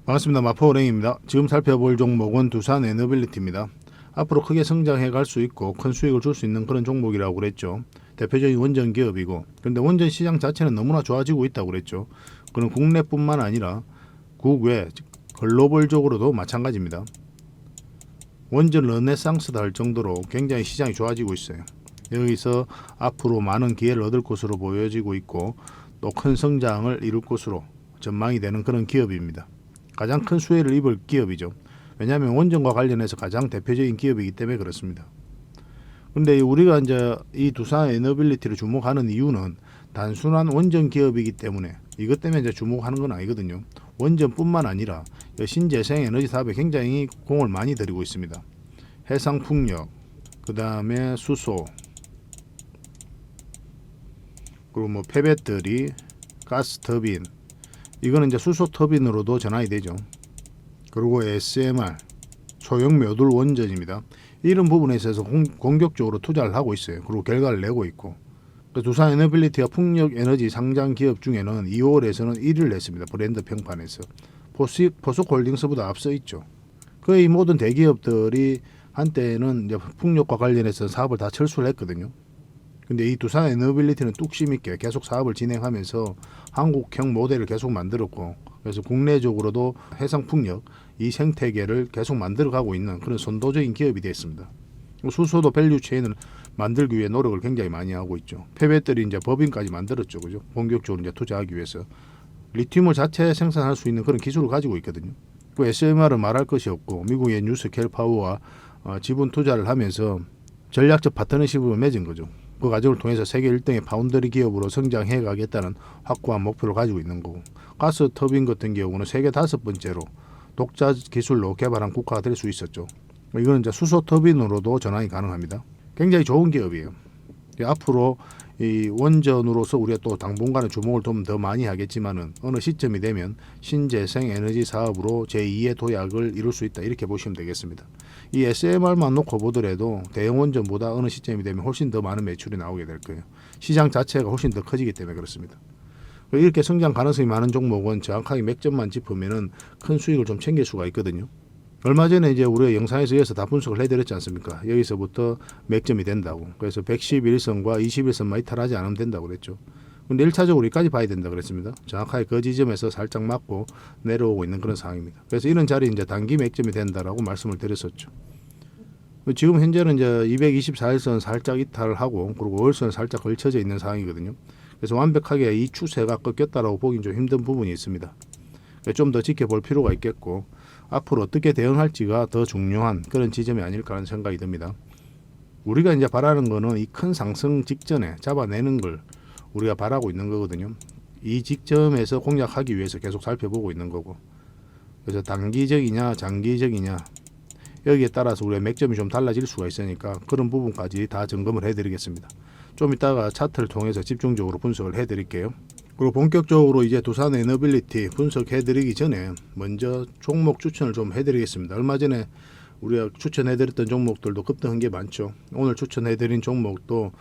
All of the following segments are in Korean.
반갑습니다. 마포은행입니다. 지금 살펴볼 종목은 두산 에너빌리티입니다. 앞으로 크게 성장해 갈 수 있고 큰 수익을 줄 수 있는 그런 종목이라고 그랬죠. 대표적인 원전 기업이고, 그런데 원전 시장 자체는 너무나 좋아지고 있다고 그랬죠. 그런 국내뿐만 아니라 국외 글로벌적으로도 마찬가지입니다. 원전 르네상스다 할 정도로 굉장히 시장이 좋아지고 있어요. 여기서 앞으로 많은 기회를 얻을 것으로 보여지고 있고, 또 큰 성장을 이룰 것으로 전망이 되는 그런 기업입니다. 가장 큰 수혜를 입을 기업이죠. 왜냐하면 원전과 관련해서 가장 대표적인 기업이기 때문에 그렇습니다. 그런데 우리가 이제 이 두산 에너빌리티를 주목하는 이유는 단순한 원전 기업이기 때문에, 이것 때문에 이제 주목하는 건 아니거든요. 원전뿐만 아니라 신재생 에너지 사업에 굉장히 공을 많이 들이고 있습니다. 해상 풍력, 그 다음에 수소, 그리고 뭐 폐배터리, 가스 터빈, 이거는 이제 수소 터빈으로도 전환이 되죠. 그리고 SMR, 소형 묘들 원전입니다. 이런 부분에 있어서 공격적으로 투자를 하고 있어요. 그리고 결과를 내고 있고, 두산 에너빌리티가 풍력 에너지 상장 기업 중에는 2월에서는 1위를 냈습니다. 브랜드 평판에서 포스코홀딩스보다 앞서 있죠. 거의 모든 대기업들이 한때는 이제 풍력과 관련해서 사업을 다 철수를 했거든요. 근데 이 두산 에너빌리티는 뚝심 있게 계속 사업을 진행하면서 한국형 모델을 계속 만들었고, 그래서 국내적으로도 해상풍력 이 생태계를 계속 만들어가고 있는 그런 선도적인 기업이 됐습니다. 수소도 밸류체인을 만들기 위해 노력을 굉장히 많이 하고 있죠. 폐배터리 이제 법인까지 만들었죠, 그죠? 본격적으로 이제 투자하기 위해서 리튬을 자체 생산할 수 있는 그런 기술을 가지고 있거든요. 그 SMR은 말할 것이 없고, 미국의 뉴스켈파워와 지분 투자를 하면서 전략적 파트너십을 맺은 거죠. 그 과정을 통해서 세계 1등의 파운드리 기업으로 성장해 가겠다는 확고한 목표를 가지고 있는 거고, 가스 터빈 같은 경우는 세계 5번째로 독자 기술로 개발한 국가가 될 수 있었죠. 이거는 이제 수소 터빈으로도 전환이 가능합니다. 굉장히 좋은 기업이에요. 앞으로 이 원전으로서 우리가 또 당분간은 주목을 좀 더 많이 하겠지만은, 어느 시점이 되면 신재생 에너지 사업으로 제2의 도약을 이룰 수 있다, 이렇게 보시면 되겠습니다. 이 SMR만 놓고 보더라도 대형 원전보다 어느 시점이 되면 훨씬 더 많은 매출이 나오게 될 거예요. 시장 자체가 훨씬 더 커지기 때문에 그렇습니다. 이렇게 성장 가능성이 많은 종목은 정확하게 맥점만 짚으면은 큰 수익을 좀 챙길 수가 있거든요. 얼마 전에 이제 우리가 영상에서 이어서 다 분석을 해드렸지 않습니까? 여기서부터 맥점이 된다고. 그래서 111선과 21선만 이탈하지 않으면 된다고 그랬죠. 근데 1차적으로 여기까지 봐야 된다 그랬습니다. 정확하게 그 지점에서 살짝 맞고 내려오고 있는 그런 상황입니다. 그래서 이런 자리 이제 단기 맥점이 된다라고 말씀을 드렸었죠. 지금 현재는 이제 224일선 살짝 이탈을 하고, 그리고 월선 살짝 걸쳐져 있는 상황이거든요. 그래서 완벽하게 이 추세가 꺾였다라고 보긴 좀 힘든 부분이 있습니다. 좀 더 지켜볼 필요가 있겠고, 앞으로 어떻게 대응할지가 더 중요한 그런 지점이 아닐까 하는 생각이 듭니다. 우리가 이제 바라는 거는 이 큰 상승 직전에 잡아내는 걸 우리가 바라고 있는 거거든요. 이 직점에서 공략하기 위해서 계속 살펴보고 있는 거고, 그래서 단기적이냐 장기적이냐 여기에 따라서 우리의 맥점이 좀 달라질 수가 있으니까 그런 부분까지 다 점검을 해드리겠습니다. 좀 이따가 차트를 통해서 집중적으로 분석을 해드릴게요. 그리고 본격적으로 이제 두산 에너빌리티 분석해드리기 전에 먼저 종목 추천을 좀 해드리겠습니다. 얼마 전에 우리가 추천해드렸던 종목들도 급등한 게 많죠. 오늘 추천해드린 종목도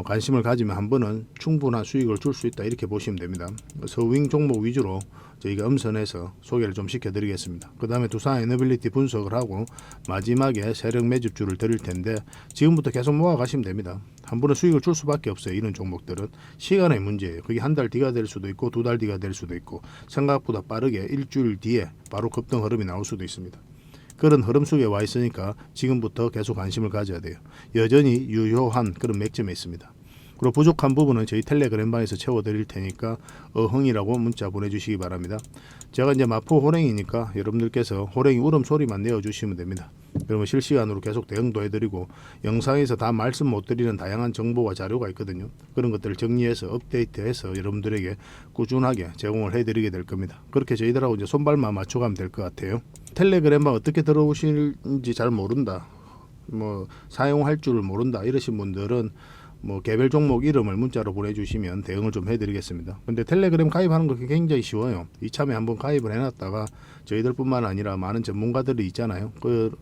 관심을 가지면 한 번은 충분한 수익을 줄 수 있다, 이렇게 보시면 됩니다. 서윙 종목 위주로 저희가 음선해서 소개를 좀 시켜드리겠습니다. 그 다음에 두산 에너빌리티 분석을 하고 마지막에 세력 매집주를 드릴 텐데, 지금부터 계속 모아가시면 됩니다. 한 번은 수익을 줄 수밖에 없어요. 이런 종목들은 시간의 문제예요. 그게 한 달 뒤가 될 수도 있고 2달 뒤가 될 수도 있고, 생각보다 빠르게 일주일 뒤에 바로 급등 흐름이 나올 수도 있습니다. 그런 흐름 속에 와 있으니까 지금부터 계속 관심을 가져야 돼요. 여전히 유효한 그런 맥점에 있습니다. 그리고 부족한 부분은 저희 텔레그램방에서 채워드릴 테니까 어흥이라고 문자 보내주시기 바랍니다. 제가 이제 마포 호랭이니까 여러분들께서 호랭이 울음소리만 내어주시면 됩니다. 그러면 실시간으로 계속 대응도 해드리고, 영상에서 다 말씀 못 드리는 다양한 정보와 자료가 있거든요. 그런 것들을 정리해서 업데이트해서 여러분들에게 꾸준하게 제공을 해드리게 될 겁니다. 그렇게 저희들하고 이제 손발만 맞춰가면 될 것 같아요. 텔레그램방 어떻게 들어오실지 잘 모른다, 뭐 사용할 줄을 모른다 이러신 분들은 뭐 개별 종목 이름을 문자로 보내주시면 대응을 좀 해드리겠습니다. 근데 텔레그램 가입하는 거 굉장히 쉬워요. 이참에 한번 가입을 해놨다가 저희들뿐만 아니라 많은 전문가들이 있잖아요.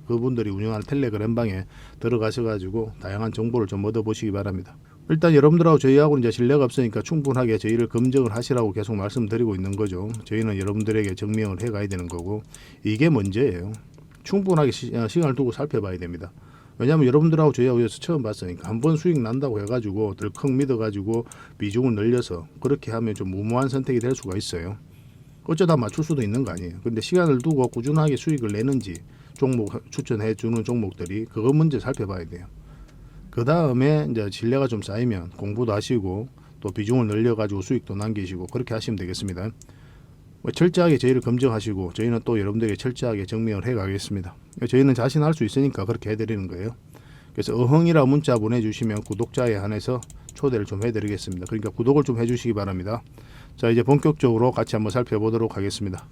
그분들이 운영하는 텔레그램 방에 들어가셔가지고 다양한 정보를 좀 얻어보시기 바랍니다. 일단 여러분들하고 저희하고는 이제 신뢰가 없으니까 충분하게 저희를 검증을 하시라고 계속 말씀드리고 있는 거죠. 저희는 여러분들에게 증명을 해가야 되는 거고, 이게 문제예요. 충분하게 시간을 두고 살펴봐야 됩니다. 왜냐하면 여러분들하고 저희하고 여기서 처음 봤으니까 한번 수익 난다고 해가지고 덜컥 믿어가지고 비중을 늘려서 그렇게 하면 좀 무모한 선택이 될 수가 있어요. 어쩌다 맞출 수도 있는 거 아니에요. 근데 시간을 두고 꾸준하게 수익을 내는지 종목 추천해 주는 종목들이 그거 문제 살펴봐야 돼요. 그 다음에 이제 신뢰가 좀 쌓이면 공부도 하시고 또 비중을 늘려가지고 수익도 남기시고 그렇게 하시면 되겠습니다. 철저하게 저희를 검증하시고 저희는 또 여러분들에게 철저하게 증명을 해 가겠습니다. 저희는 자신할 수 있으니까 그렇게 해드리는 거예요. 그래서 어흥이라 문자 보내주시면 구독자에 한해서 초대를 좀 해드리겠습니다. 그러니까 구독을 좀 해주시기 바랍니다. 자, 이제 본격적으로 같이 한번 살펴보도록 하겠습니다.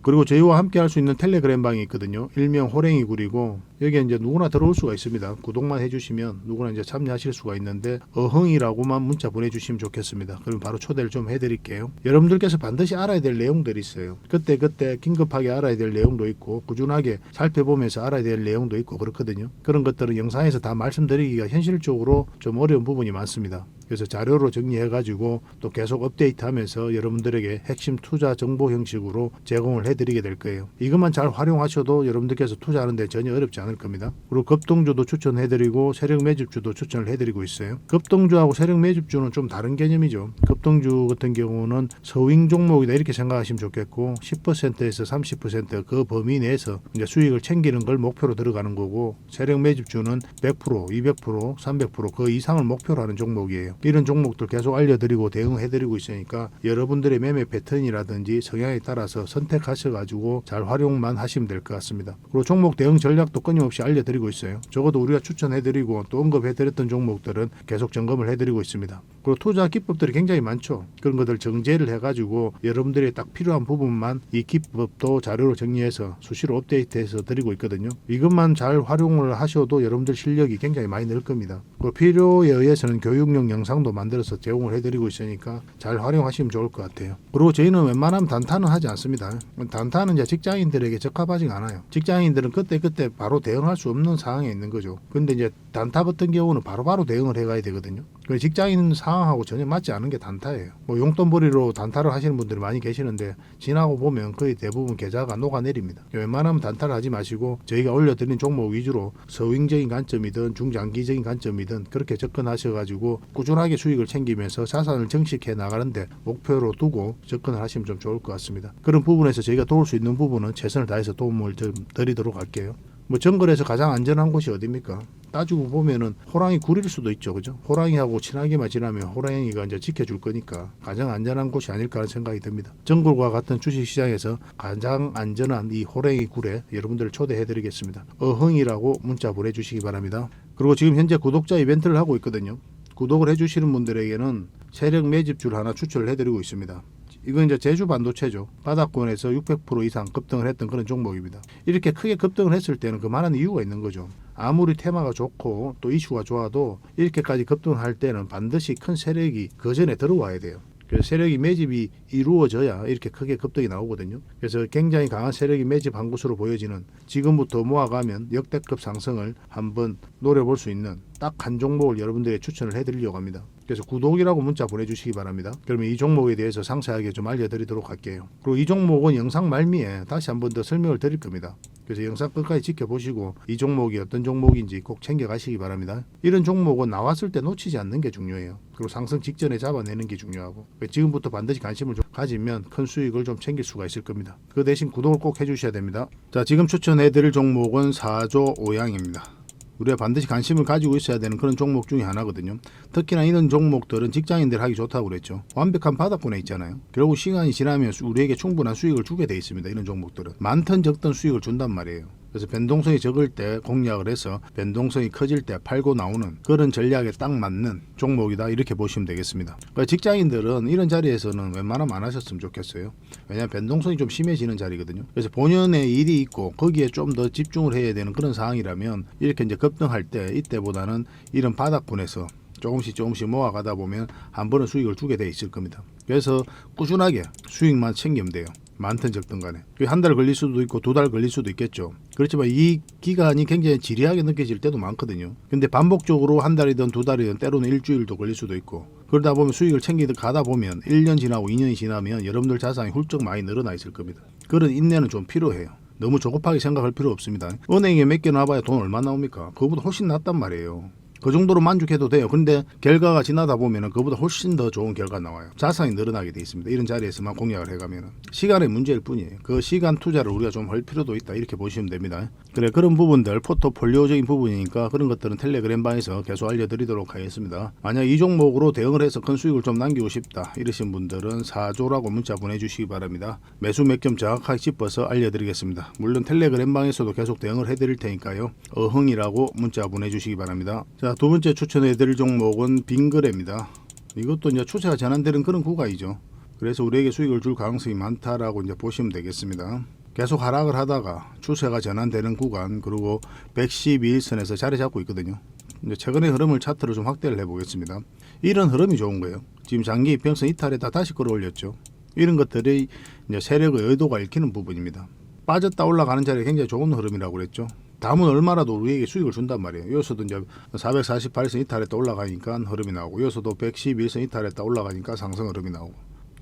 그리고 저희와 함께 할 수 있는 텔레그램 방이 있거든요. 일명 호랭이 굴이고 여기에 이제 누구나 들어올 수가 있습니다. 구독만 해주시면 누구나 이제 참여하실 수가 있는데 어흥이라고만 문자 보내주시면 좋겠습니다. 그럼 바로 초대를 좀 해드릴게요. 여러분들께서 반드시 알아야 될 내용들이 있어요. 그때 긴급하게 알아야 될 내용도 있고 꾸준하게 살펴보면서 알아야 될 내용도 있고 그렇거든요. 그런 것들은 영상에서 다 말씀드리기가 현실적으로 좀 어려운 부분이 많습니다. 그래서 자료로 정리해가지고 또 계속 업데이트하면서 여러분들에게 핵심 투자 정보 형식으로 제공을 해드리게 될 거예요. 이것만 잘 활용하셔도 여러분들께서 투자하는데 전혀 어렵지 않을 겁니다. 그리고 급등주도 추천해드리고 세력 매집주도 추천을 해드리고 있어요. 급등주하고 세력 매집주는 좀 다른 개념이죠. 급등주 같은 경우는 서윙 종목이다 이렇게 생각하시면 좋겠고 10%에서 30%그 범위 내에서 이제 수익을 챙기는 걸 목표로 들어가는 거고, 세력 매집주는 100%, 200%, 300%그 이상을 목표로 하는 종목이에요. 이런 종목들 계속 알려드리고 대응해드리고 있으니까 여러분들의 매매 패턴이라든지 성향에 따라서 선택하셔가지고 잘 활용만 하시면 될 것 같습니다. 그리고 종목 대응 전략도 끊임없이 알려드리고 있어요. 적어도 우리가 추천해드리고 또 언급해드렸던 종목들은 계속 점검을 해드리고 있습니다. 그리고 투자 기법들이 굉장히 많죠. 그런 것들 정제를 해가지고 여러분들이 딱 필요한 부분만 이 기법도 자료로 정리해서 수시로 업데이트해서 드리고 있거든요. 이것만 잘 활용을 하셔도 여러분들 실력이 굉장히 많이 늘 겁니다. 그리고 필요에 의해서는 교육용 영상도 만들어서 제공을 해드리고 있으니까 잘 활용하시면 좋을 것 같아요. 그리고 저희는 웬만하면 단타는 하지 않습니다. 단타는 이제 직장인들에게 적합하지 않아요. 직장인들은 그때 바로 대응할 수 없는 상황에 있는 거죠. 근데 이제 단타 같은 경우는 바로바로 대응을 해가야 되거든요. 직장인 상황하고 전혀 맞지 않은 게 단타예요. 뭐 용돈벌이로 단타를 하시는 분들이 많이 계시는데 지나고 보면 거의 대부분 계좌가 녹아내립니다. 웬만하면 단타를 하지 마시고 저희가 올려드린 종목 위주로 서윙적인 관점이든 중장기적인 관점이든 그렇게 접근하셔가지고 꾸준하게 수익을 챙기면서 자산을 정식해 나가는데 목표로 두고 접근을 하시면 좀 좋을 것 같습니다. 그런 부분에서 저희가 도울 수 있는 부분은 최선을 다해서 도움을 좀 드리도록 할게요. 뭐 정글에서 가장 안전한 곳이 어디입니까? 따지고 보면은 호랑이 굴일 수도 있죠, 그죠? 호랑이하고 친하게만 지나면 호랑이가 이제 지켜줄 거니까 가장 안전한 곳이 아닐까 하는 생각이 듭니다. 정글과 같은 주식시장에서 가장 안전한 이 호랑이 굴에 여러분들을 초대해드리겠습니다. 어흥이라고 문자 보내주시기 바랍니다. 그리고 지금 현재 구독자 이벤트를 하고 있거든요. 구독을 해주시는 분들에게는 세력 매집주를 하나 추천을 해드리고 있습니다. 이건 이제 제주 반도체죠. 바닥권에서 600% 이상 급등을 했던 그런 종목입니다. 이렇게 크게 급등을 했을 때는 그만한 이유가 있는 거죠. 아무리 테마가 좋고 또 이슈가 좋아도 이렇게까지 급등을 할 때는 반드시 큰 세력이 그 전에 들어와야 돼요. 그래서 세력이 매집이 이루어져야 이렇게 크게 급등이 나오거든요. 그래서 굉장히 강한 세력이 매집한 것으로 보여지는, 지금부터 모아가면 역대급 상승을 한번 노려볼 수 있는 딱 한 종목을 여러분들에게 추천을 해드리려고 합니다. 그래서 구독이라고 문자 보내주시기 바랍니다. 그러면 이 종목에 대해서 상세하게 좀 알려드리도록 할게요. 그리고 이 종목은 영상 말미에 다시 한번 더 설명을 드릴 겁니다. 그래서 영상 끝까지 지켜보시고 이 종목이 어떤 종목인지 꼭 챙겨가시기 바랍니다. 이런 종목은 나왔을 때 놓치지 않는 게 중요해요. 그리고 상승 직전에 잡아내는 게 중요하고, 지금부터 반드시 관심을 좀 가지면 큰 수익을 좀 챙길 수가 있을 겁니다. 그 대신 구독을 꼭 해주셔야 됩니다. 자, 지금 추천해드릴 종목은 4조 5양입니다. 우리가 반드시 관심을 가지고 있어야 되는 그런 종목 중에 하나거든요. 특히나 이런 종목들은 직장인들 하기 좋다고 그랬죠. 완벽한 바닥권에 있잖아요. 결국 시간이 지나면 우리에게 충분한 수익을 주게 돼 있습니다. 이런 종목들은 많든 적든 수익을 준단 말이에요. 그래서 변동성이 적을 때 공략을 해서 변동성이 커질 때 팔고 나오는 그런 전략에 딱 맞는 종목이다, 이렇게 보시면 되겠습니다. 그러니까 직장인들은 이런 자리에서는 웬만하면 안 하셨으면 좋겠어요. 왜냐하면 변동성이 좀 심해지는 자리거든요. 그래서 본연의 일이 있고 거기에 좀 더 집중을 해야 되는 그런 상황이라면 이렇게 이제 급등할 때 이때보다는 이런 바닥권에서 조금씩 모아가다 보면 한 번은 수익을 주게 돼 있을 겁니다. 그래서 꾸준하게 수익만 챙기면 돼요. 많든 적든 간에. 한 달 걸릴 수도 있고 2달 걸릴 수도 있겠죠. 그렇지만 이 기간이 굉장히 지리하게 느껴질 때도 많거든요. 근데 반복적으로 한 달이든 2달이든 때로는 일주일도 걸릴 수도 있고, 그러다 보면 수익을 챙기다 가다 보면 1년 지나고 2년이 지나면 여러분들 자산이 훌쩍 많이 늘어나 있을 겁니다. 그런 인내는 좀 필요해요. 너무 조급하게 생각할 필요 없습니다. 은행에 맡겨놔봐야 돈 얼마 나옵니까? 그거보다 훨씬 낫단 말이에요. 그 정도로 만족해도 돼요. 근데 결과가 지나다 보면은 그보다 훨씬 더 좋은 결과 나와요. 자산이 늘어나게 돼 있습니다. 이런 자리에서만 공략을 해가면은 시간의 문제일 뿐이에요. 그 시간 투자를 우리가 좀 할 필요도 있다, 이렇게 보시면 됩니다. 그래, 그런 부분들 포트폴리오적인 부분이니까 그런 것들은 텔레그램 방에서 계속 알려드리도록 하겠습니다. 만약 이 종목으로 대응을 해서 큰 수익을 좀 남기고 싶다 이러신 분들은 4조라고 문자 보내주시기 바랍니다. 매수 몇 점 정확하게 짚어서 알려드리겠습니다. 물론 텔레그램 방에서도 계속 대응을 해드릴 테니까요. 어흥이라고 문자 보내주시기 바랍니다. 자, 두 번째 추천해드릴 종목은 빙그레입니다. 이것도 이제 추세가 전환되는 그런 구간이죠. 그래서 우리에게 수익을 줄 가능성이 많다라고 이제 보시면 되겠습니다. 계속 하락을 하다가 추세가 전환되는 구간, 그리고 112일선에서 자리 잡고 있거든요. 이제 최근의 흐름을 차트로 좀 확대를 해보겠습니다. 이런 흐름이 좋은 거예요. 지금 장기 이평선 이탈에다 다시 끌어올렸죠. 이런 것들이 이제 세력의 의도가 읽히는 부분입니다. 빠졌다 올라가는 자리에 굉장히 좋은 흐름이라고 그랬죠. 다음은 얼마라도 우리에게 수익을 준단 말이에요. 여기서도 이제 448선 이탈했다 올라가니까 흐름이 나오고, 여기서도 111선 이탈했다 올라가니까 상승 흐름이 나오고,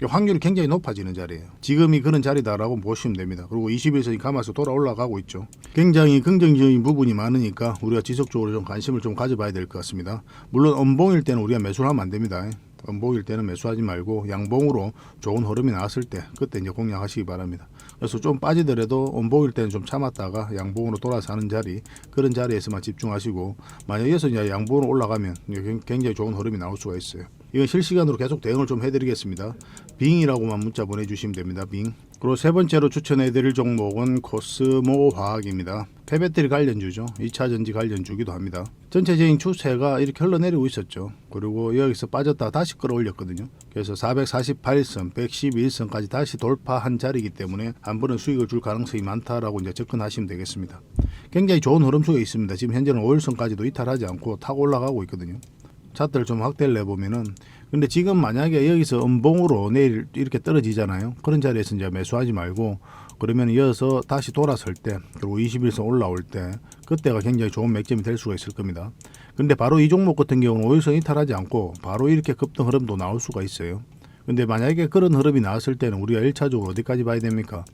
확률이 굉장히 높아지는 자리예요. 지금이 그런 자리다라고 보시면 됩니다. 그리고 21선이 감아서 돌아 올라가고 있죠. 굉장히 긍정적인 부분이 많으니까 우리가 지속적으로 좀 관심을 좀 가져봐야 될 것 같습니다. 물론 음봉일 때는 우리가 매수를 하면 안 됩니다. 음봉일 때는 매수하지 말고 양봉으로 좋은 흐름이 나왔을 때 그때 이제 공략하시기 바랍니다. 그래서 좀 빠지더라도 음봉일 때는 좀 참았다가 양봉으로 돌아서 하는 자리, 그런 자리에서만 집중하시고, 만약 여기서 이제 양봉으로 올라가면 굉장히 좋은 흐름이 나올 수가 있어요. 이건 실시간으로 계속 대응을 좀 해드리겠습니다. 빙이라고만 문자 보내주시면 됩니다. 빙. 그리고 세 번째로 추천해드릴 종목은 코스모 화학입니다. 폐배터리 관련주죠. 2차전지 관련주기도 합니다. 전체적인 추세가 이렇게 흘러내리고 있었죠. 그리고 여기서 빠졌다가 다시 끌어올렸거든요. 그래서 448선, 111선까지 다시 돌파한 자리이기 때문에 한 번은 수익을 줄 가능성이 많다라고 이제 접근하시면 되겠습니다. 굉장히 좋은 흐름 속에 있습니다. 지금 현재는 5일선까지도 이탈하지 않고 타고 올라가고 있거든요. 차트를 좀 확대를 해보면은, 근데 지금 만약에 여기서 음봉으로 내일 이렇게 떨어지잖아요. 그런 자리에서 이제 매수하지 말고, 그러면 이어서 다시 돌아설 때, 그리고 21선 올라올 때, 그때가 굉장히 좋은 맥점이 될 수가 있을 겁니다. 근데 바로 이 종목 같은 경우는 5일선 이탈하지 않고 바로 이렇게 급등 흐름도 나올 수가 있어요. 근데 만약에 그런 흐름이 나왔을 때는 우리가 1차적으로 어디까지 봐야 됩니까?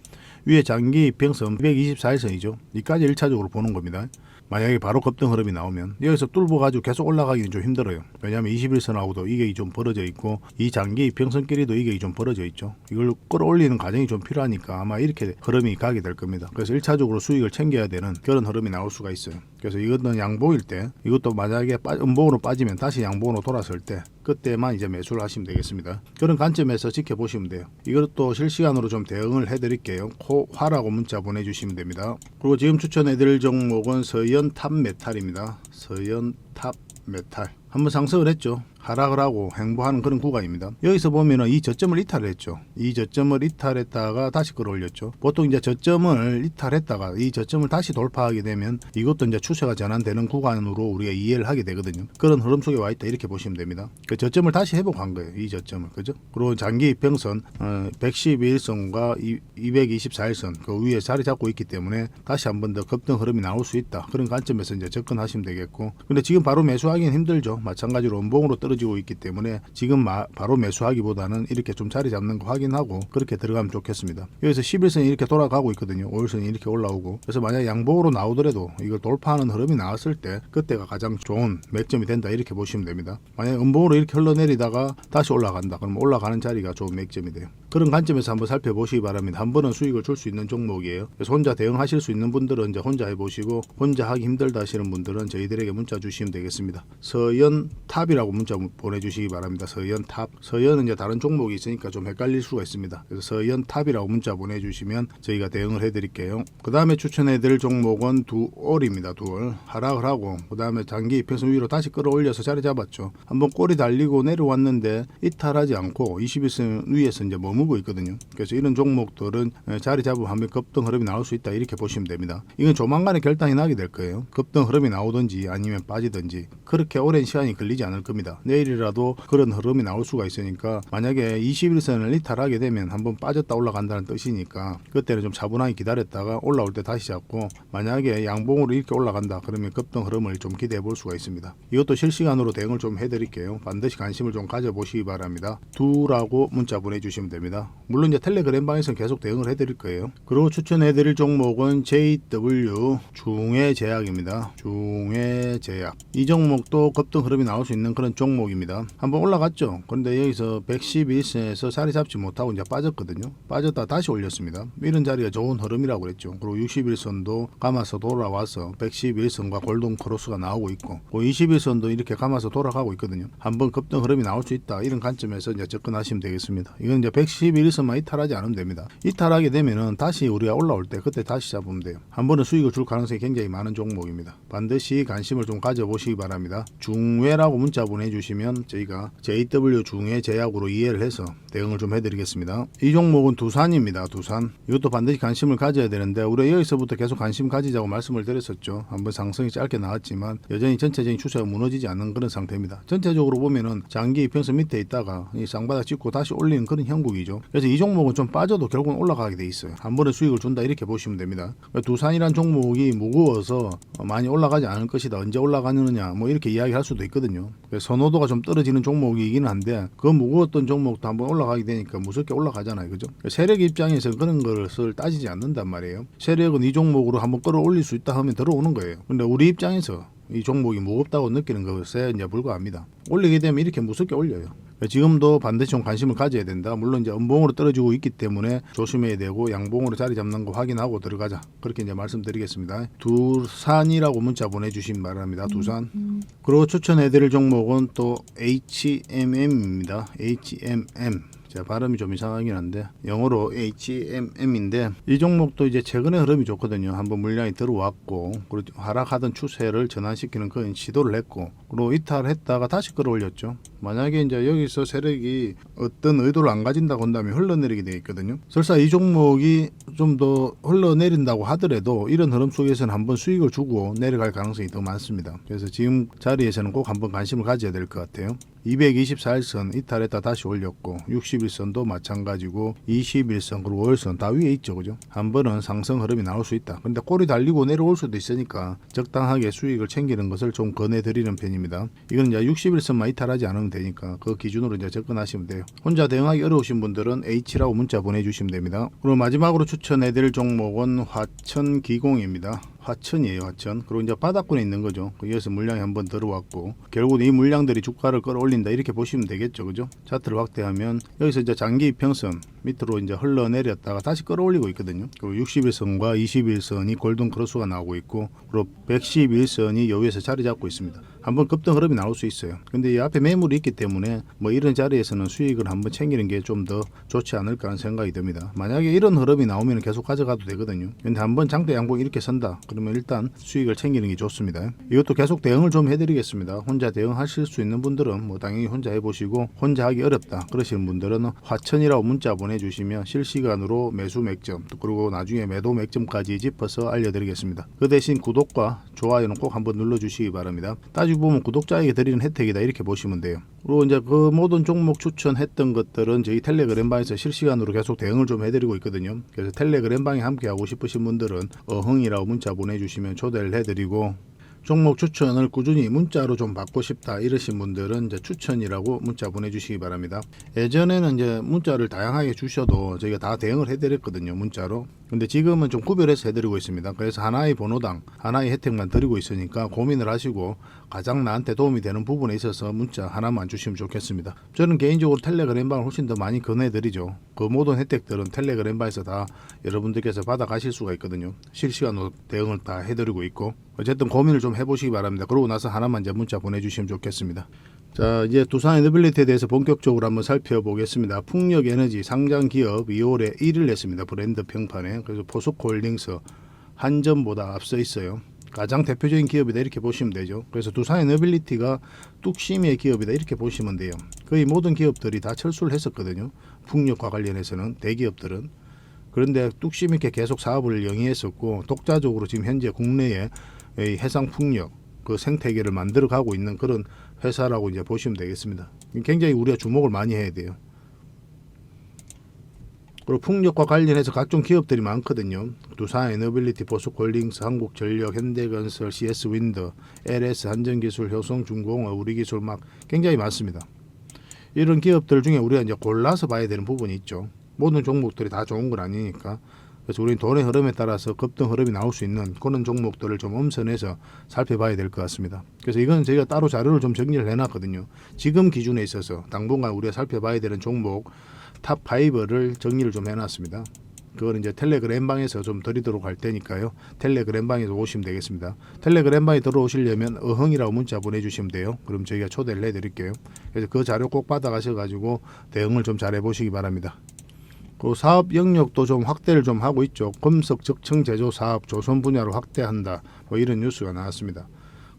위에 장기 이평선 224일선이죠. 이까지 1차적으로 보는 겁니다. 만약에 바로 급등 흐름이 나오면 여기서 뚫고 가지고 계속 올라가기는 좀 힘들어요. 왜냐하면 21선하고도 이격이 좀 벌어져 있고, 이 장기 이평선끼리도 이격이 좀 벌어져 있죠. 이걸 끌어올리는 과정이 좀 필요하니까 아마 이렇게 흐름이 가게 될 겁니다. 그래서 1차적으로 수익을 챙겨야 되는 그런 흐름이 나올 수가 있어요. 그래서 이것은 양봉일 때, 이것도 만약에 음봉으로 빠지면 다시 양봉으로 돌아설 때, 그때만 이제 매수를 하시면 되겠습니다. 그런 관점에서 지켜보시면 돼요. 이것도 실시간으로 좀 대응을 해드릴게요. 코화라고 문자 보내주시면 됩니다. 그리고 지금 추천해드릴 종목은 서현탑메탈입니다. 서현탑메탈. 한번 상승을 했죠. 하락을 하고 행보하는 그런 구간입니다. 여기서 보면은 이 저점을 이탈을 했죠. 이 저점을 이탈했다가 다시 끌어올렸죠. 보통 이제 저점을 이탈했다가 이 저점을 다시 돌파하게 되면 이것도 이제 추세가 전환되는 구간으로 우리가 이해를 하게 되거든요. 그런 흐름 속에 와 있다, 이렇게 보시면 됩니다. 그 저점을 다시 회복한 거예요. 이 저점을. 그죠? 그리고 장기 이평선 112일선과 224일선 그 위에 자리 잡고 있기 때문에 다시 한 번 더 급등 흐름이 나올 수 있다. 그런 관점에서 이제 접근하시면 되겠고, 근데 지금 바로 매수하기는 힘들죠. 마찬가지로 음봉으로 떨어지고 있기 때문에 지금 바로 매수하기보다는 이렇게 좀 자리 잡는 거 확인하고 그렇게 들어가면 좋겠습니다. 여기서 11선이 이렇게 돌아가고 있거든요. 5일선이 이렇게 올라오고, 그래서 만약 양봉으로 나오더라도 이걸 돌파하는 흐름이 나왔을 때 그때가 가장 좋은 맥점이 된다, 이렇게 보시면 됩니다. 만약 음봉으로 이렇게 흘러내리다가 다시 올라간다, 그러면 올라가는 자리가 좋은 맥점이 돼요. 그런 관점에서 한번 살펴보시기 바랍니다. 한 번은 수익을 줄 수 있는 종목이에요. 그래서 혼자 대응하실 수 있는 분들은 이제 혼자 해보시고, 혼자 하기 힘들다 하시는 분들은 저희들에게 문자 주시면 되겠습니다. 서현탑이라고 문자 보내주시기 바랍니다. 서현탑. 서현은 이제 다른 종목이 있으니까 좀 헷갈릴 수가 있습니다. 그래서 서현탑이라고 문자 보내주시면 저희가 대응을 해드릴게요. 그 다음에 추천해드릴 종목은 두올입니다. 두올. 하락을 하고 그 다음에 장기 이평선 위로 다시 끌어올려서 자리 잡았죠. 한번 꼬리 달리고 내려왔는데 이탈하지 않고 21선 위에서 이제 머무르고 드물고 있거든요. 그래서 이런 종목들은 자리 잡으면 한번 급등 흐름이 나올 수 있다 이렇게 보시면 됩니다. 이건 조만간에 결단이 나게 될 거예요. 급등 흐름이 나오든지 아니면 빠지든지 그렇게 오랜 시간이 걸리지 않을 겁니다. 내일이라도 그런 흐름이 나올 수가 있으니까 만약에 21선을 이탈하게 되면 한번 빠졌다 올라간다는 뜻이니까 그때는 좀 차분하게 기다렸다가 올라올 때 다시 잡고 만약에 양봉으로 이렇게 올라간다 그러면 급등 흐름을 좀 기대해 볼 수가 있습니다. 이것도 실시간으로 대응을 좀 해드릴게요. 반드시 관심을 좀 가져보시기 바랍니다. 두라고 문자 보내주시면 됩니다. 물론 이제 텔레그램 방에서는 계속 대응을 해드릴 거예요. 그리고 추천해드릴 종목은 JW 중해제약입니다. 중해제약 이 종목도 급등 흐름이 나올 수 있는 그런 종목입니다. 한번 올라갔죠. 그런데 여기서 111선에서 자리 잡지 못하고 이제 빠졌거든요. 빠졌다 다시 올렸습니다. 이런 자리가 좋은 흐름이라고 그랬죠. 그리고 61선도 감아서 돌아와서 111선과 골든 크로스가 나오고 있고 21선도 이렇게 감아서 돌아가고 있거든요. 한번 급등 흐름이 나올 수 있다. 이런 관점에서 이제 접근하시면 되겠습니다. 이건 이제 111선만 이탈하지 않으면 됩니다. 이탈하게 되면은 다시 우리가 올라올 때 그때 다시 잡으면 돼요. 한 번은 수익을 줄 가능성이 굉장히 많은 종목입니다. 반드시 관심을 좀 가져보시기 바랍니다. 중외라고 문자 보내주시면 저희가 JW 중외 제약으로 이해를 해서 대응을 좀 해드리겠습니다. 이 종목은 두산입니다. 두산. 이것도 반드시 관심을 가져야 되는데 우리가 여기서부터 계속 관심 가지자고 말씀을 드렸었죠. 한번 상승이 짧게 나왔지만 여전히 전체적인 추세가 무너지지 않는 그런 상태입니다. 전체적으로 보면은 장기 이평선 밑에 있다가 이 쌍바닥 찍고 다시 올리는 그런 형국이죠. 그래서 이 종목은 좀 빠져도 결국은 올라가게 돼 있어요. 한 번에 수익을 준다 이렇게 보시면 됩니다. 두산이란 종목이 무거워서 많이 올라가지 않을 것이다. 언제 올라가느냐 뭐 이렇게 이야기할 수도 있거든요. 선호도가 좀 떨어지는 종목이긴 한데 그 무거웠던 종목도 한번 올라가게 되니까 무섭게 올라가잖아요. 그죠? 세력 입장에서 그런 것을 따지지 않는단 말이에요. 세력은 이 종목으로 한번 끌어올릴 수 있다 하면 들어오는 거예요. 근데 우리 입장에서 이 종목이 무겁다고 느끼는 것에 이제 불과합니다. 올리게 되면 이렇게 무섭게 올려요. 지금도 반드시 좀 관심을 가져야 된다. 물론 이제 음봉으로 떨어지고 있기 때문에 조심해야 되고 양봉으로 자리 잡는 거 확인하고 들어가자. 그렇게 이제 말씀드리겠습니다. 두산이라고 문자 보내주시면 바랍니다. 두산. 그리고 추천해드릴 종목은 또 HMM입니다. HMM. 자, 발음이 좀 이상하긴 한데 영어로 HMM인데 이 종목도 이제 최근에 흐름이 좋거든요. 한번 물량이 들어왔고 그리고 하락하던 추세를 전환시키는 그런 시도를 했고 그리고 이탈했다가 다시 끌어올렸죠. 만약에 이제 여기서 세력이 어떤 의도를 안 가진다고 한다면 흘러내리게 되어 있거든요. 설사 이 종목이 좀 더 흘러내린다고 하더라도 이런 흐름 속에서는 한번 수익을 주고 내려갈 가능성이 더 많습니다. 그래서 지금 자리에서는 꼭 한번 관심을 가져야 될 것 같아요. 224일선 이탈했다 다시 올렸고 61선도 마찬가지고 21선 그리고 5일선 다 위에 있죠. 그죠? 한 번은 상승 흐름이 나올 수 있다. 근데 꼬리 달리고 내려올 수도 있으니까 적당하게 수익을 챙기는 것을 좀 권해드리는 편입니다. 이건 이제 61선만 이탈하지 않으면 되니까 그 기준으로 이제 접근하시면 돼요. 혼자 대응하기 어려우신 분들은 H라고 문자 보내주시면 됩니다. 그리고 마지막으로 추천해드릴 종목은 화천기공입니다. 화천이에요. 화천. 그리고 이제 바닥권에 있는 거죠. 여기서 물량이 한번 들어왔고 결국은 이 물량들이 주가를 끌어올린다 이렇게 보시면 되겠죠. 그죠? 차트를 확대하면 여기서 이제 장기 이평선 밑으로 이제 흘러내렸다가 다시 끌어올리고 있거든요. 그리고 61선과 21선이 골든 크로스가 나오고 있고 그리고 111선이 여기에서 자리 잡고 있습니다. 한번 급등 흐름이 나올 수 있어요. 근데 이 앞에 매물이 있기 때문에 뭐 이런 자리에서는 수익을 한번 챙기는 게 좀 더 좋지 않을까 하는 생각이 듭니다. 만약에 이런 흐름이 나오면 계속 가져가도 되거든요. 근데 한번 장대 양봉 이렇게 선다. 그러면 일단 수익을 챙기는 게 좋습니다. 이것도 계속 대응을 좀 해드리겠습니다. 혼자 대응하실 수 있는 분들은 뭐 당연히 혼자 해보시고 혼자 하기 어렵다 그러시는 분들은 화천이라고 문자 보내주시면 실시간으로 매수 맥점 그리고 나중에 매도 맥점까지 짚어서 알려드리겠습니다. 그 대신 구독과 좋아요는 꼭 한번 눌러주시기 바랍니다. 따지고 보면 구독자에게 드리는 혜택이다 이렇게 보시면 돼요. 그리고 이제 그 모든 종목 추천했던 것들은 저희 텔레그램방에서 실시간으로 계속 대응을 좀 해드리고 있거든요. 그래서 텔레그램방에 함께 하고 싶으신 분들은 어흥이라고 문자 보내주시면 초대를 해드리고 종목 추천을 꾸준히 문자로 좀 받고 싶다 이러신 분들은 이제 추천이라고 문자 보내주시기 바랍니다. 예전에는 이제 문자를 다양하게 주셔도 저희가 다 대응을 해드렸거든요. 문자로. 근데 지금은 좀 구별해서 해드리고 있습니다. 그래서 하나의 번호당 하나의 혜택만 드리고 있으니까 고민을 하시고 가장 나한테 도움이 되는 부분에 있어서 문자 하나만 주시면 좋겠습니다. 저는 개인적으로 텔레그램방을 훨씬 더 많이 권해드리죠. 그 모든 혜택들은 텔레그램방에서 다 여러분들께서 받아가실 수가 있거든요. 실시간으로 대응을 다 해드리고 있고 어쨌든 고민을 좀 해보시기 바랍니다. 그러고 나서 하나만 이제 문자 보내주시면 좋겠습니다. 자, 이제 두산 에너빌리티에 대해서 본격적으로 한번 살펴보겠습니다. 풍력에너지 상장 기업 2월에 1위를 냈습니다. 브랜드 평판에. 그래서 포스코홀딩스 한전보다 앞서 있어요. 가장 대표적인 기업이다 이렇게 보시면 되죠. 그래서 두산 에너빌리티가 뚝심의 기업이다 이렇게 보시면 돼요. 거의 모든 기업들이 다 철수를 했었거든요. 풍력과 관련해서는 대기업들은. 그런데 뚝심 있게 계속 사업을 영위했었고 독자적으로 지금 현재 국내에 해상 풍력 그 생태계를 만들어 가고 있는 그런 회사라고 이제 보시면 되겠습니다. 굉장히 우리가 주목을 많이 해야 돼요. 그리고 풍력과 관련해서 각종 기업들이 많거든요. 두산 에너빌리티, 보스홀딩스, 한국전력, 현대건설, CS윈드, LS, 한전기술, 효성중공업, 우리기술 막 굉장히 많습니다. 이런 기업들 중에 우리가 이제 골라서 봐야 되는 부분이 있죠. 모든 종목들이 다 좋은 건 아니니까. 그래서 우리는 돈의 흐름에 따라서 급등 흐름이 나올 수 있는 그런 종목들을 좀 엄선해서 살펴봐야 될 것 같습니다. 그래서 이건 저희가 따로 자료를 좀 정리를 해놨거든요. 지금 기준에 있어서 당분간 우리가 살펴봐야 되는 종목 탑 5를 정리를 좀 해놨습니다. 그거는 이제 텔레그램 방에서 좀 드리도록 할 테니까요. 텔레그램 방에서 오시면 되겠습니다. 텔레그램 방에 들어오시려면 어흥이라고 문자 보내주시면 돼요. 그럼 저희가 초대를 해드릴게요. 그래서 그 자료 꼭 받아가셔가지고 대응을 좀 잘 해보시기 바랍니다. 그 사업 영역도 좀 확대를 좀 하고 있죠. 금속 적청 제조 사업 조선 분야로 확대한다. 뭐 이런 뉴스가 나왔습니다.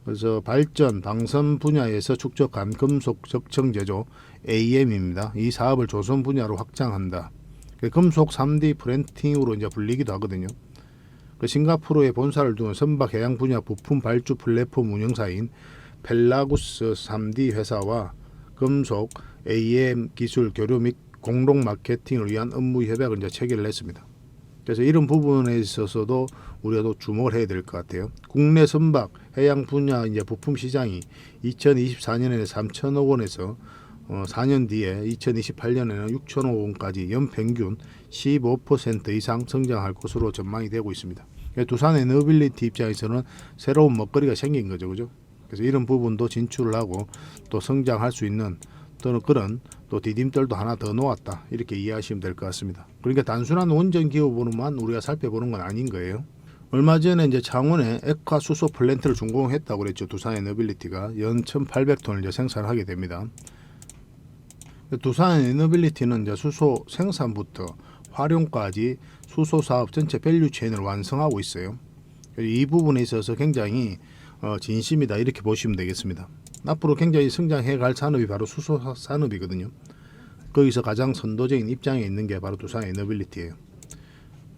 그래서 발전, 방선 분야에서 축적한 금속 적청 제조 AM입니다. 이 사업을 조선 분야로 확장한다. 금속 3D 프린팅으로 이제 불리기도 하거든요. 그 싱가포르에 본사를 둔 선박 해양 분야 부품 발주 플랫폼 운영사인 펠라구스 3D 회사와 금속 AM 기술 교류 및 공동 마케팅을 위한 업무 협약을 이제 체결을 했습니다. 그래서 이런 부분에 있어서도 우리가 또 주목을 해야 될 것 같아요. 국내 선박 해양 분야 이제 부품 시장이 2024년에는 3천억 원에서 4년 뒤에 2028년에는 6천억 원까지 연평균 15% 이상 성장할 것으로 전망이 되고 있습니다. 두산 에너빌리티 입장에서는 새로운 먹거리가 생긴 거죠, 그죠? 그래서 이런 부분도 진출을 하고 또 성장할 수 있는 또는 그런 또 디딤돌도 하나 더 놓았다 이렇게 이해하시면 될 것 같습니다. 그러니까 단순한 원전 기업으로만 우리가 살펴보는 건 아닌 거예요. 얼마 전에 이제 창원에 액화 수소 플랜트를 준공했다고 그랬죠. 두산 에너빌리티가 연 1,800톤을 이제 생산하게 됩니다. 두산 에너빌리티는 이제 수소 생산부터 활용까지 수소 사업 전체 밸류 체인을 완성하고 있어요. 이 부분에 있어서 굉장히 진심이다 이렇게 보시면 되겠습니다. 앞으로 굉장히 성장해 갈 산업이 바로 수소 산업이거든요. 거기서 가장 선도적인 입장에 있는 게 바로 두산 에너빌리티예요.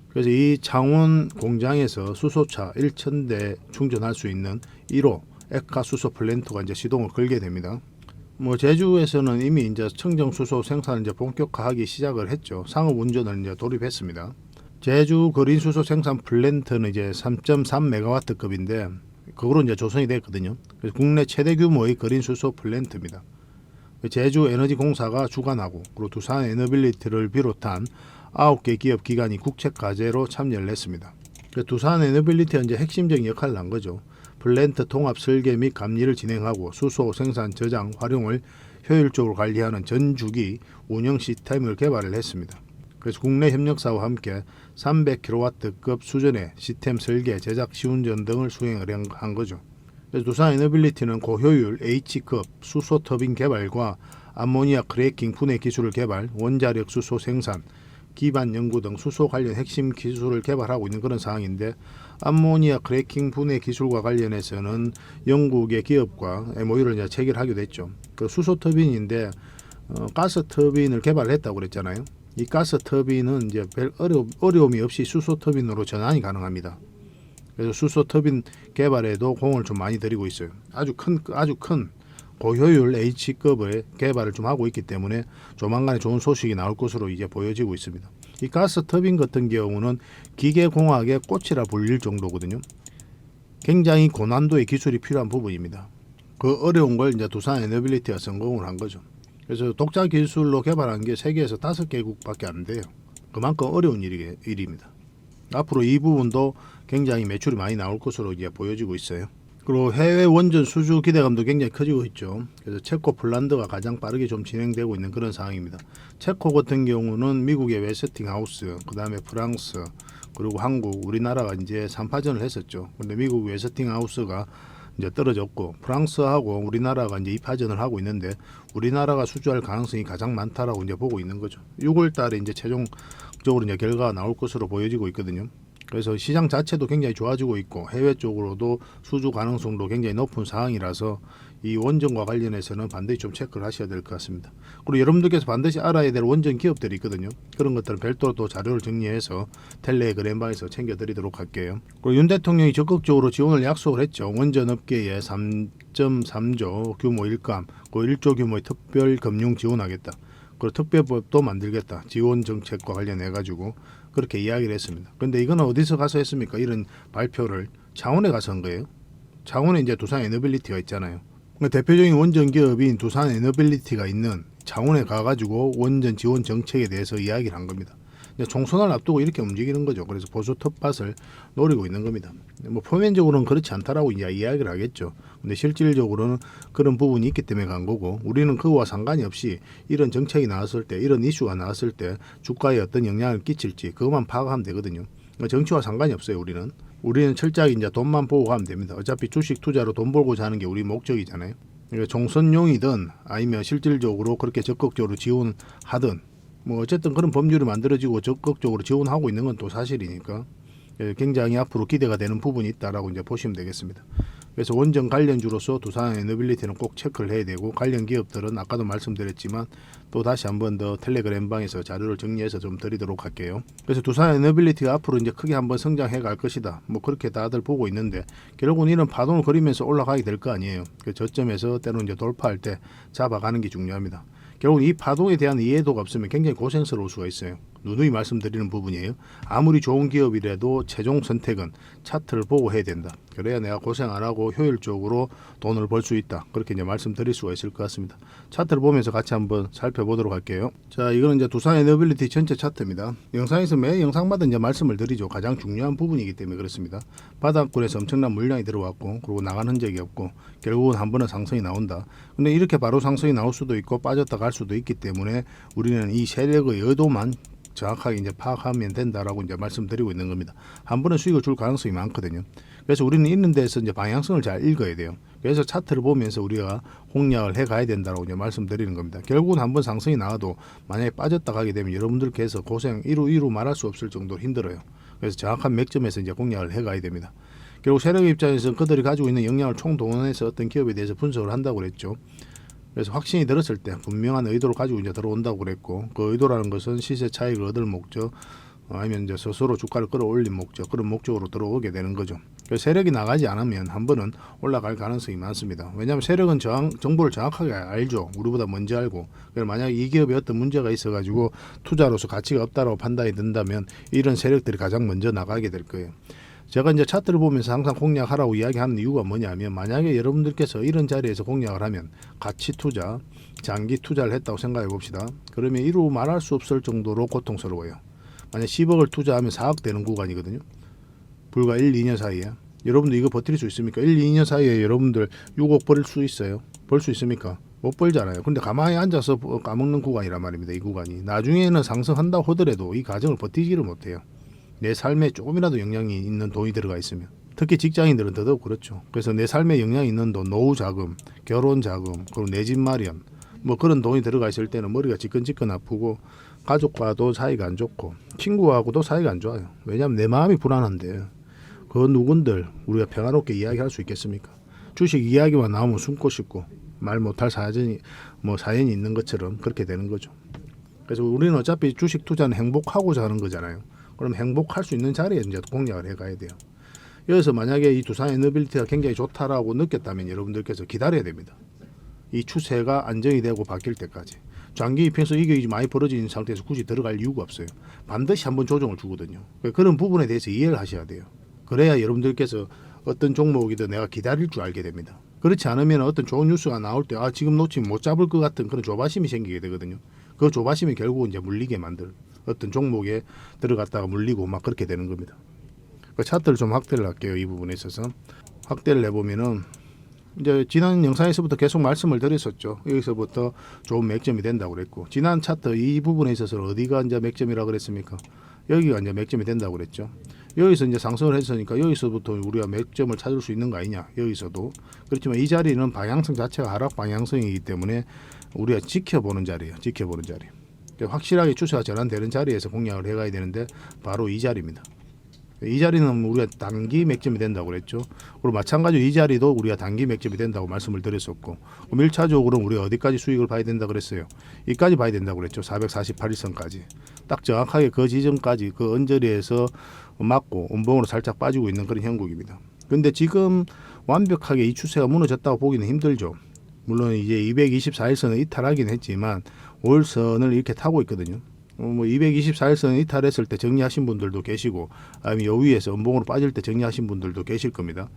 그래서 이 창원 공장에서 수소차 1,000대 충전할 수 있는 1호 액화 수소 플랜트가 이제 시동을 걸게 됩니다. 뭐 제주에서는 이미 이제 청정 수소 생산을 이제 본격화하기 시작을 했죠. 상업 운전을 이제 돌입했습니다. 제주 거린 수소 생산 플랜트는 이제 3.3메가와트급인데 그거로 이제 조성이 됐거든요. 그래서 국내 최대 규모의 거린 수소 플랜트입니다. 제주 에너지공사가 주관하고 그리고 두산 에너빌리티를 비롯한 9개 기업 기관이 국책 과제로 참여를 했습니다. 두산 에너빌리티가 이제 핵심적인 역할을 한 거죠. 플랜트 통합 설계 및 감리를 진행하고 수소 생산, 저장, 활용을 효율적으로 관리하는 전주기 운영 시스템을 개발을 했습니다. 그래서 국내 협력사와 함께 300kW급 수준의 시스템 설계, 제작, 시운전 등을 수행을 한 거죠. 그래서 두산 에너빌리티는 고효율 H급 수소 터빈 개발과 암모니아 크래킹 분해 기술을 개발, 원자력 수소 생산, 기반 연구 등 수소 관련 핵심 기술을 개발하고 있는 그런 상황인데 암모니아 크래킹 분해 기술과 관련해서는 영국의 기업과 MOU를 이제 체결하기도 했죠. 그 수소 터빈인데 가스 터빈을 개발했다고 그랬잖아요. 이 가스 터빈은 이제 별 어려움이 없이 수소 터빈으로 전환이 가능합니다. 그래서 수소 터빈 개발에도 공을 좀 많이 들이고 있어요. 아주 큰 고효율 H급의 개발을 좀 하고 있기 때문에 조만간에 좋은 소식이 나올 것으로 이제 보여지고 있습니다. 이 가스 터빈 같은 경우는 기계공학의 꽃이라 불릴 정도거든요. 굉장히 고난도의 기술이 필요한 부분입니다. 그 어려운 걸 이제 두산 에너빌리티가 성공을 한 거죠. 그래서 독자 기술로 개발한 게 세계에서 5개국밖에 안 돼요. 그만큼 어려운 일입니다. 앞으로 이 부분도 굉장히 매출이 많이 나올 것으로 이제 보여지고 있어요. 그리고 해외 원전 수주 기대감도 굉장히 커지고 있죠. 그래서 체코, 폴란드가 가장 빠르게 좀 진행되고 있는 그런 상황입니다. 체코 같은 경우는 미국의 웨스팅하우스, 그 다음에 프랑스, 그리고 한국, 우리나라가 이제 3파전을 했었죠. 근데 미국 웨스팅하우스가 이제 떨어졌고 프랑스하고 우리나라가 이제 2파전을 하고 있는데 우리나라가 수주할 가능성이 가장 많다라고 이제 보고 있는 거죠. 6월 달에 이제 최종적으로 이제 결과가 나올 것으로 보여지고 있거든요. 그래서 시장 자체도 굉장히 좋아지고 있고 해외 쪽으로도 수주 가능성도 굉장히 높은 상황이라서 이 원전과 관련해서는 반드시 좀 체크를 하셔야 될 것 같습니다. 그리고 여러분들께서 반드시 알아야 될 원전 기업들이 있거든요. 그런 것들은 별도로 또 자료를 정리해서 텔레그램방에서 챙겨드리도록 할게요. 그리고 윤 대통령이 적극적으로 지원을 약속을 했죠. 원전 업계에 3.3조 규모 일감, 그 1조 규모의 특별 금융 지원하겠다. 그리고 특별법도 만들겠다. 지원 정책과 관련해 가지고 그렇게 이야기를 했습니다. 그런데 이건 어디서 가서 했습니까? 이런 발표를 창원에 가서 한 거예요. 창원에 이제 두산 에너빌리티가 있잖아요. 대표적인 원전 기업인 두산 에너빌리티가 있는 창원에 가가지고 원전 지원 정책에 대해서 이야기를 한 겁니다. 총선을 앞두고 이렇게 움직이는 거죠. 그래서 보수 텃밭을 노리고 있는 겁니다. 뭐 표면적으로는 그렇지 않다라고 이제 이야기를 하겠죠. 근데 실질적으로는 그런 부분이 있기 때문에 간 거고, 우리는 그와 상관이 없이 이런 정책이 나왔을 때, 이런 이슈가 나왔을 때 주가에 어떤 영향을 끼칠지 그것만 파악하면 되거든요. 정치와 상관이 없어요. 우리는 철저하게 이제 돈만 보고 가면 됩니다. 어차피 주식 투자로 돈 벌고자 하는 게 우리 목적이잖아요. 그러니까 총선용이든 아니면 실질적으로 그렇게 적극적으로 지원하든 뭐 어쨌든 그런 법률이 만들어지고 적극적으로 지원하고 있는 건 또 사실이니까 굉장히 앞으로 기대가 되는 부분이 있다라고 이제 보시면 되겠습니다. 그래서 원전 관련주로서 두산 에너빌리티는 꼭 체크를 해야 되고, 관련 기업들은 아까도 말씀드렸지만 또 다시 한번 더 텔레그램방에서 자료를 정리해서 좀 드리도록 할게요. 그래서 두산 에너빌리티가 앞으로 이제 크게 한번 성장해 갈 것이다. 뭐 그렇게 다들 보고 있는데, 결국은 이런 파동을 그리면서 올라가게 될 거 아니에요. 그 저점에서 때로는 이제 돌파할 때 잡아가는 게 중요합니다. 결국 이 파동에 대한 이해도가 없으면 굉장히 고생스러울 수가 있어요. 누누이 말씀드리는 부분이에요. 아무리 좋은 기업이라도 최종 선택은 차트를 보고 해야 된다. 그래야 내가 고생 안 하고 효율적으로 돈을 벌 수 있다. 그렇게 이제 말씀드릴 수가 있을 것 같습니다. 차트를 보면서 같이 한번 살펴보도록 할게요. 자, 이거는 이제 두산 에너빌리티 전체 차트입니다. 영상에서 매 영상마다 이제 말씀을 드리죠. 가장 중요한 부분이기 때문에 그렇습니다. 바닥권에서 엄청난 물량이 들어왔고, 그리고 나간 흔적이 없고, 결국은 한 번은 상승이 나온다. 근데 이렇게 바로 상승이 나올 수도 있고 빠졌다 갈 수도 있기 때문에 우리는 이 세력의 의도만 정확하게 이제 파악하면 된다라고 이제 말씀드리고 있는 겁니다. 한 번은 수익을 줄 가능성이 많거든요. 그래서 우리는 있는 데서 이제 방향성을 잘 읽어야 돼요. 그래서 차트를 보면서 우리가 공략을 해 가야 된다라고 이제 말씀드리는 겁니다. 결국은 한번 상승이 나와도 만약에 빠졌다 가게 되면 여러분들께서 고생 이루 말할 수 없을 정도로 힘들어요. 그래서 정확한 맥점에서 이제 공략을 해 가야 됩니다. 결국 세력 입장에서는 그들이 가지고 있는 역량을 총동원해서 어떤 기업에 대해서 분석을 한다고 그랬죠. 그래서 확신이 들었을 때 분명한 의도를 가지고 이제 들어온다고 그랬고, 그 의도라는 것은 시세 차익을 얻을 목적, 아니면 이제 스스로 주가를 끌어올린 목적, 그런 목적으로 들어오게 되는 거죠. 그래서 세력이 나가지 않으면 한 번은 올라갈 가능성이 많습니다. 왜냐하면 세력은 정보를 정확하게 알죠. 우리보다 먼저 알고. 그래서 만약에 이 기업에 어떤 문제가 있어가지고 투자로서 가치가 없다라고 판단이 든다면 이런 세력들이 가장 먼저 나가게 될 거예요. 제가 이제 차트를 보면서 항상 공략하라고 이야기하는 이유가 뭐냐면, 만약에 여러분들께서 이런 자리에서 공략을 하면 가치 투자, 장기 투자를 했다고 생각해 봅시다. 그러면 이루 말할 수 없을 정도로 고통스러워요. 만약 10억을 투자하면 4억 되는 구간이거든요. 불과 1, 2년 사이에. 여러분들 이거 버틸 수 있습니까? 1, 2년 사이에 여러분들 6억 벌 수 있어요? 벌 수 있습니까? 못 벌잖아요. 근데 가만히 앉아서 까먹는 구간이란 말입니다. 이 구간이. 나중에는 상승한다고 하더라도 이 과정을 버티지를 못해요. 내 삶에 조금이라도 영향이 있는 돈이 들어가 있으면. 특히 직장인들은 더더욱 그렇죠. 그래서 내 삶에 영향이 있는 돈, 노후 자금, 결혼 자금, 그리고 내 집 마련, 뭐 그런 돈이 들어가 있을 때는 머리가 지끈지끈 아프고, 가족과도 사이가 안 좋고, 친구하고도 사이가 안 좋아요. 왜냐하면 내 마음이 불안한데 그 누군들 우리가 평화롭게 이야기할 수 있겠습니까? 주식 이야기만 나오면 숨고 싶고 말 못할 사연이 있는 것처럼 그렇게 되는 거죠. 그래서 우리는 어차피 주식 투자는 행복하고자 하는 거잖아요. 그럼 행복할 수 있는 자리에 이제 공략을 해가야 돼요. 여기서 만약에 이 두산 에너빌리티가 굉장히 좋다라고 느꼈다면 여러분들께서 기다려야 됩니다. 이 추세가 안정이 되고 바뀔 때까지. 장기 입행에서 이게 많이 벌어진 상태에서 굳이 들어갈 이유가 없어요. 반드시 한번 조정을 주거든요. 그런 부분에 대해서 이해를 하셔야 돼요. 그래야 여러분들께서 어떤 종목이든 내가 기다릴 줄 알게 됩니다. 그렇지 않으면 어떤 좋은 뉴스가 나올 때 지금 놓치면 못 잡을 것 같은 그런 조바심이 생기게 되거든요. 그 조바심이 결국은 이제 물리게 만들, 어떤 종목에 들어갔다가 물리고 막 그렇게 되는 겁니다. 그 차트를 좀 확대를 할게요. 이 부분에 있어서 확대를 해보면은 이제 지난 영상에서부터 계속 말씀을 드렸었죠. 여기서부터 좋은 맥점이 된다고 그랬고, 지난 차트 이 부분에 있어서 어디가 이제 맥점이라고 그랬습니까? 여기가 이제 맥점이 된다고 그랬죠. 여기서 이제 상승을 했으니까 여기서부터 우리가 맥점을 찾을 수 있는 거 아니냐. 여기서도. 그렇지만 이 자리는 방향성 자체가 하락 방향성이기 때문에 우리가 지켜보는 자리예요. 지켜보는 자리. 확실하게 추세가 전환되는 자리에서 공략을 해가야 되는데 바로 이 자리입니다. 이 자리는 우리가 단기 맥점이 된다고 그랬죠. 그리고 마찬가지로 이 자리도 우리가 단기 맥점이 된다고 말씀을 드렸었고, 그럼 1차적으로 우리가 어디까지 수익을 봐야 된다 그랬어요. 이까지 봐야 된다고 그랬죠. 448일선까지. 딱 정확하게 그 지점까지 그 언저리에서 맞고 음봉으로 살짝 빠지고 있는 그런 형국입니다. 근데 지금 완벽하게 이 추세가 무너졌다고 보기는 힘들죠. 물론 이제 224일선을 이탈하긴 했지만 5일선을 이렇게 타고 있거든요. 뭐 224일선 이탈했을 때 정리하신 분들도 계시고, 아니면 요 위에서 음봉으로 빠질 때 정리하신 분들도 계실 겁니다.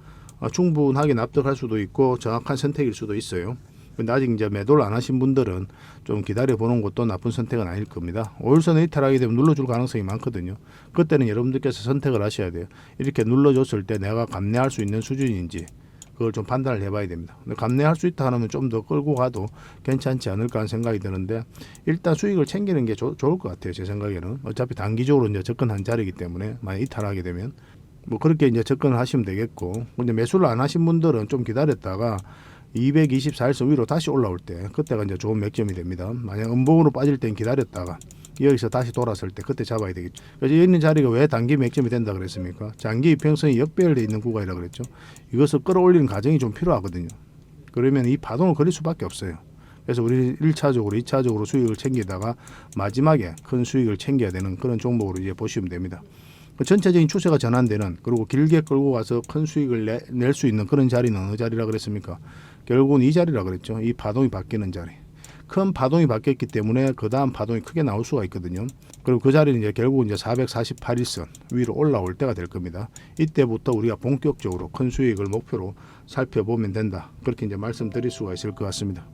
충분하게 납득할 수도 있고 정확한 선택일 수도 있어요. 근데 아직 이제 매도를 안 하신 분들은 좀 기다려 보는 것도 나쁜 선택은 아닐 겁니다. 5일선을 이탈하게 되면 눌러줄 가능성이 많거든요. 그때는 여러분들께서 선택을 하셔야 돼요. 이렇게 눌러줬을 때 내가 감내할 수 있는 수준인지 그걸 좀 판단을 해봐야 됩니다. 근데 감내할 수 있다 하면 좀 더 끌고 가도 괜찮지 않을까 하는 생각이 드는데, 일단 수익을 챙기는 게 좋을 것 같아요. 제 생각에는 어차피 단기적으로 이제 접근한 자리이기 때문에 만약 이탈하게 되면 뭐 그렇게 이제 접근을 하시면 되겠고, 근데 매수를 안 하신 분들은 좀 기다렸다가 224일선 위로 다시 올라올 때 그때가 이제 좋은 맥점이 됩니다. 만약 음봉으로 빠질 땐 기다렸다가 여기서 다시 돌아설 때 그때 잡아야 되겠죠. 그래서 여기 있는 자리가 왜 단기 맥점이 된다 그랬습니까? 장기 이평선이 역배열되어 있는 구간이라 그랬죠. 이것을 끌어올리는 과정이 좀 필요하거든요. 그러면 이 파동을 그릴 수밖에 없어요. 그래서 우리 1차적으로 2차적으로 수익을 챙기다가 마지막에 큰 수익을 챙겨야 되는 그런 종목으로 이제 보시면 됩니다. 전체적인 추세가 전환되는, 그리고 길게 끌고 가서 큰 수익을 낼 수 있는 그런 자리는 어느 자리라 그랬습니까? 결국은 이 자리라 그랬죠. 이 파동이 바뀌는 자리. 큰 파동이 바뀌었기 때문에 그 다음 파동이 크게 나올 수가 있거든요. 그리고 그 자리는 이제 결국 이제 448일선 위로 올라올 때가 될 겁니다. 이때부터 우리가 본격적으로 큰 수익을 목표로 살펴보면 된다. 그렇게 이제 말씀드릴 수가 있을 것 같습니다.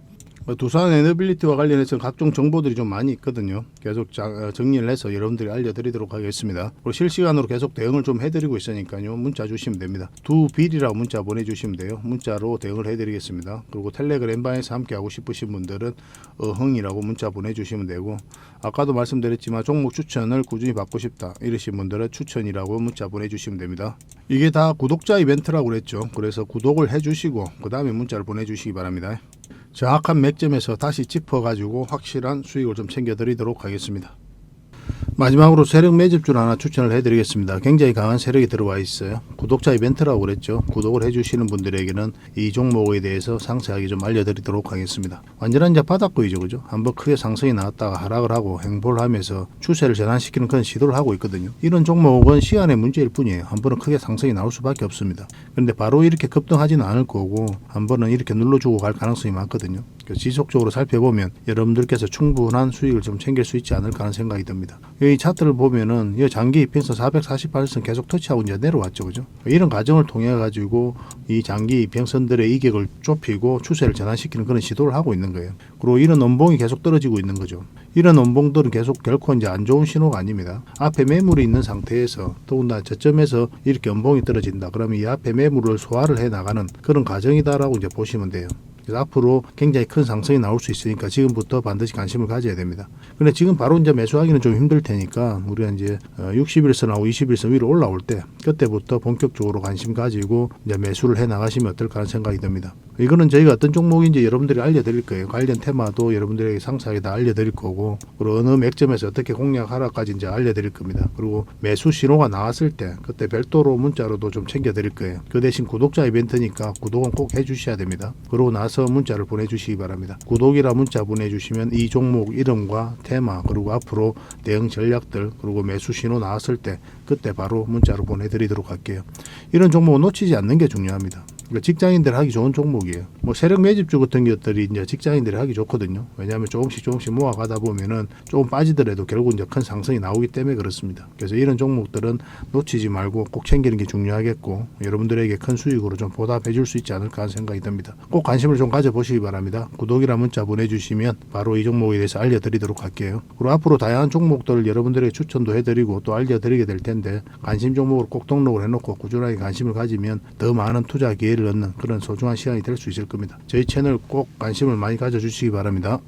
두산 에너빌리티와 관련해서 각종 정보들이 좀 많이 있거든요. 계속 정리를 해서 여러분들이 알려드리도록 하겠습니다. 그리고 실시간으로 계속 대응을 좀 해드리고 있으니까요. 문자 주시면 됩니다. 두빌이라고 문자 보내주시면 돼요. 문자로 대응을 해드리겠습니다. 그리고 텔레그램 방에서 함께하고 싶으신 분들은 어흥이라고 문자 보내주시면 되고, 아까도 말씀드렸지만 종목 추천을 꾸준히 받고 싶다 이러신 분들은 추천이라고 문자 보내주시면 됩니다. 이게 다 구독자 이벤트라고 그랬죠. 그래서 구독을 해주시고 그 다음에 문자를 보내주시기 바랍니다. 정확한 맥점에서 다시 짚어가지고 확실한 수익을 좀 챙겨드리도록 하겠습니다. 마지막으로 세력 매집주를 하나 추천을 해드리겠습니다. 굉장히 강한 세력이 들어와 있어요. 구독자 이벤트라고 그랬죠. 구독을 해주시는 분들에게는 이 종목에 대해서 상세하게 좀 알려드리도록 하겠습니다. 완전한 이제 바닥구이죠, 그죠? 한번 크게 상승이 나왔다가 하락을 하고 횡보를 하면서 추세를 전환시키는 그런 시도를 하고 있거든요. 이런 종목은 시간의 문제일 뿐이에요. 한 번은 크게 상승이 나올 수밖에 없습니다. 그런데 바로 이렇게 급등하지는 않을 거고 한 번은 이렇게 눌러주고 갈 가능성이 많거든요. 지속적으로 살펴보면 여러분들께서 충분한 수익을 좀 챙길 수 있지 않을까 하는 생각이 듭니다. 이 차트를 보면은 이 장기 이평선 448선 계속 터치하고 이제 내려왔죠, 그죠? 이런 과정을 통해 가지고 이 장기 이평선들의 이격을 좁히고 추세를 전환시키는 그런 시도를 하고 있는 거예요. 그리고 이런 음봉이 계속 떨어지고 있는 거죠. 이런 음봉들은 계속 결코 이제 안 좋은 신호가 아닙니다. 앞에 매물이 있는 상태에서 더군다나 저점에서 이렇게 음봉이 떨어진다. 그러면 이 앞에 매물을 소화를 해 나가는 그런 과정이다라고 이제 보시면 돼요. 그래서 앞으로 굉장히 큰 상승이 나올 수 있으니까 지금부터 반드시 관심을 가져야 됩니다. 근데 지금 바로 이제 매수하기는 좀 힘들 테니까 우리가 이제 60일선하고 20일선 위로 올라올 때 그때부터 본격적으로 관심 가지고 이제 매수를 해 나가시면 어떨까 하는 생각이 듭니다. 이거는 저희가 어떤 종목인지 여러분들이 알려드릴 거예요. 관련 테마도 여러분들에게 상세하게 다 알려드릴 거고, 그리고 어느 맥점에서 어떻게 공략하라까지 이제 알려드릴 겁니다. 그리고 매수 신호가 나왔을 때 그때 별도로 문자로도 좀 챙겨드릴 거예요. 그 대신 구독자 이벤트니까 구독은 꼭 해주셔야 됩니다. 그러고 나서 문자를 보내주시기 바랍니다. 구독이라 문자 보내주시면 이 종목 이름과 테마, 그리고 앞으로 대응 전략들, 그리고 매수 신호 나왔을 때 그때 바로 문자로 보내드리도록 할게요. 이런 종목은 놓치지 않는 게 중요합니다. 직장인들 하기 좋은 종목이에요. 뭐 세력 매집주 같은 것들이 이제 직장인들이 하기 좋거든요. 왜냐하면 조금씩 모아가다 보면은 조금 빠지더라도 결국 이제 큰 상승이 나오기 때문에 그렇습니다. 그래서 이런 종목들은 놓치지 말고 꼭 챙기는 게 중요하겠고, 여러분들에게 큰 수익으로 좀 보답해 줄 수 있지 않을까 하는 생각이 듭니다. 꼭 관심을 좀 가져보시기 바랍니다. 구독이라 문자 보내주시면 바로 이 종목에 대해서 알려드리도록 할게요. 그리고 앞으로 다양한 종목들을 여러분들에게 추천도 해드리고 또 알려드리게 될 텐데, 관심 종목으로 꼭 등록을 해놓고 꾸준하게 관심을 가지면 더 많은 투자 기회를 얻는 그런 소중한 시간이 될 수 있을 겁니다. 저희 채널 꼭 관심을 많이 가져주시기 바랍니다.